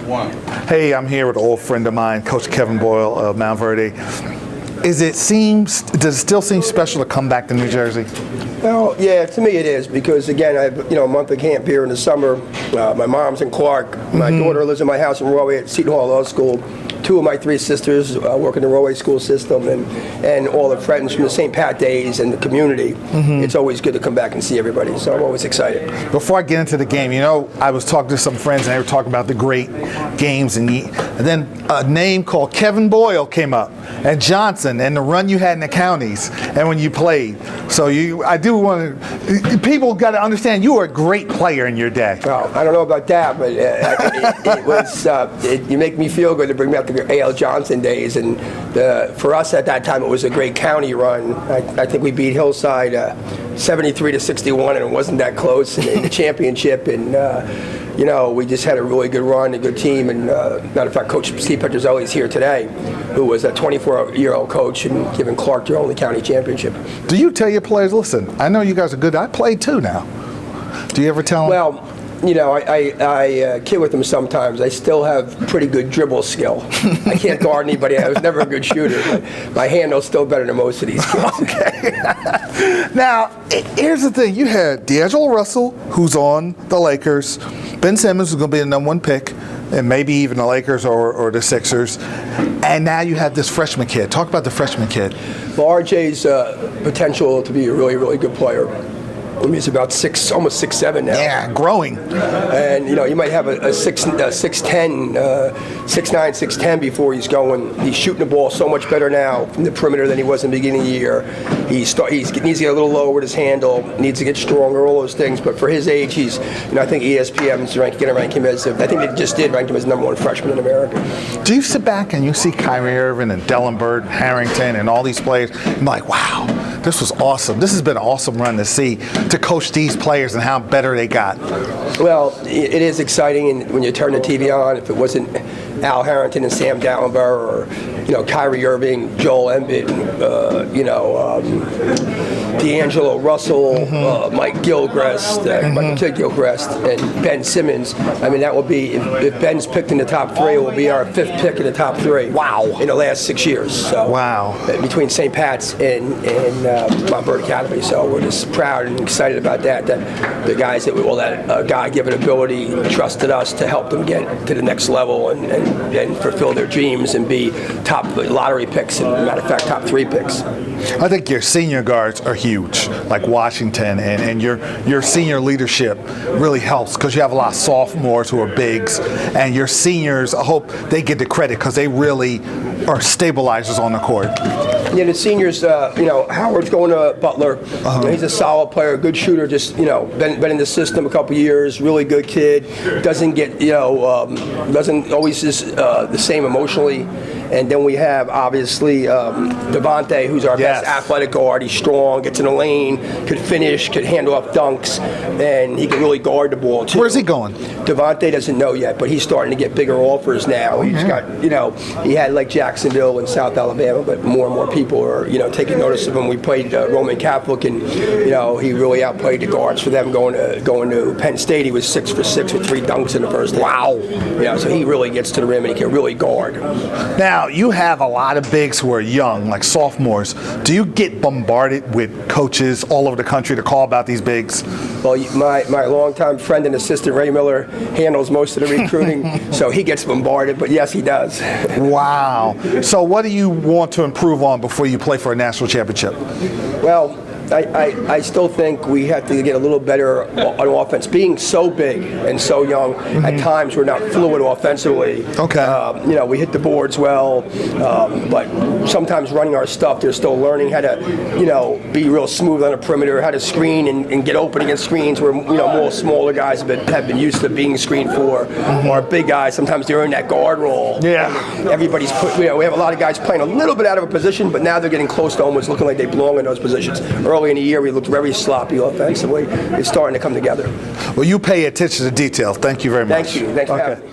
Hey, I'm here with an old friend of mine, Coach Kevin Boyle of Mount Verde. Does it still seem special to come back to New Jersey? Well, yeah, to me it is, because again, I have a month of camp here in the summer. My mom's in Clark. My daughter lives in my house in Rahway at Seton Hall Law School. Two of my three sisters work in the Rahway school system, and all the friends from the St. Pat days and the community. It's always good to come back and see everybody, so I'm always excited. Before I get into the game, I was talking to some friends and they were talking about the great games, and then a name called Kevin Boyle came up, and Johnson, and the run you had in the counties, and when you played. So people got to understand you were a great player in your day. Well, I don't know about that, but it was. You make me feel good to bring back the A.L. Johnson days, and for us at that time it was a great county run. I think we beat Hillside 73-61, and it wasn't that close in the championship. And we just had a really good run, a good team. And matter of fact, Coach Steve Petrozelli is here today, who was a 24-year-old coach and giving Clark their only county championship. Do you tell your players, listen, I know you guys are good, I played too now. Do you ever tell them? Well, I kid with them sometimes. I still have pretty good dribble skill. I can't guard anybody. I was never a good shooter, but my handle's still better than most of these kids. Okay. Now, here's the thing. You had D'Angelo Russell, who's on the Lakers, Ben Simmons, who's going to be the #1 pick, and maybe even the Lakers or the Sixers. And now you have this freshman kid. Talk about the freshman kid. Well, RJ's potential to be a really, really good player. I mean, he's about almost 6'7" now. Yeah, growing. And you might have a 6'10", 6'9", 6'10" before he's going. He's shooting the ball so much better now from the perimeter than he was in the beginning of the year. He needs to get a little lower with his handle. Needs to get stronger. All those things. But for his age, he's. I think ESPN's going to rank him as. I think they just did rank him as #1 freshman in America. Do you sit back and you see Kyrie Irving and Dellenberg, Harrington, and all these players? I'm like, wow, this was awesome. This has been an awesome run to see, to coach these players and how better they got. Well, it is exciting, and when you turn the TV on, if it wasn't Al Harrington and Sam Dallenberg, or Kyrie Irving, Joel Embiid, D'Angelo Russell, Mike Gilchrist, and Ben Simmons. I mean, that will be, if Ben's picked in the top 3, it will be our 5th pick in the top 3. Wow! In the last 6 years. So wow! Between St. Pat's and Mount Verde Academy, so we're just proud and excited about that. That the guys that God-given ability trusted us to help them get to the next level and fulfill their dreams and be top lottery picks, and matter of fact, top 3 picks. I think your senior guards are huge, like Washington, and your senior leadership really helps because you have a lot of sophomores who are bigs, and your seniors, I hope they get the credit because they really are stabilizers on the court. Yeah, the seniors, Howard's going to Butler. He's a solid player, good shooter, just, been in the system a couple years, really good kid, doesn't get, doesn't always is the same emotionally. And then we have, obviously, Devontae, who's our best athletic guard. He's strong, gets in the lane, could finish, could handle off dunks, and he can really guard the ball, too. Where's he going? Devontae doesn't know yet, but he's starting to get bigger offers now. He's got, he had like Jacksonville and South Alabama, but more and more people are, taking notice of him. We played Roman Catholic, and, he really outplayed the guards for them going to Penn State. He was 6 for 6 with 3 dunks in the first half. Wow. So he really gets to the rim and he can really guard. Now, you have a lot of bigs who are young, like sophomores. Do you get bombarded with coaches all over the country to call about these bigs? Well, my longtime friend and assistant, Ray Miller, handles most of the recruiting, so he gets bombarded, but yes, he does. Wow. So what do you want to improve on before you play for a national championship? Well, I still think we have to get a little better on offense. Being so big and so young, at times we're not fluid offensively. Okay. We hit the boards well, but sometimes running our stuff, they're still learning how to, be real smooth on the perimeter, how to screen and get open against screens where, more smaller guys have been used to being screened for. Our big guys, sometimes they're in that guard role. Yeah. Everybody's we have a lot of guys playing a little bit out of a position, but now they're getting close to almost looking like they belong in those positions. Early in the year, we looked very sloppy offensively. It's starting to come together. Well, you pay attention to detail. Thank you very much. Thank you. Thanks for having me.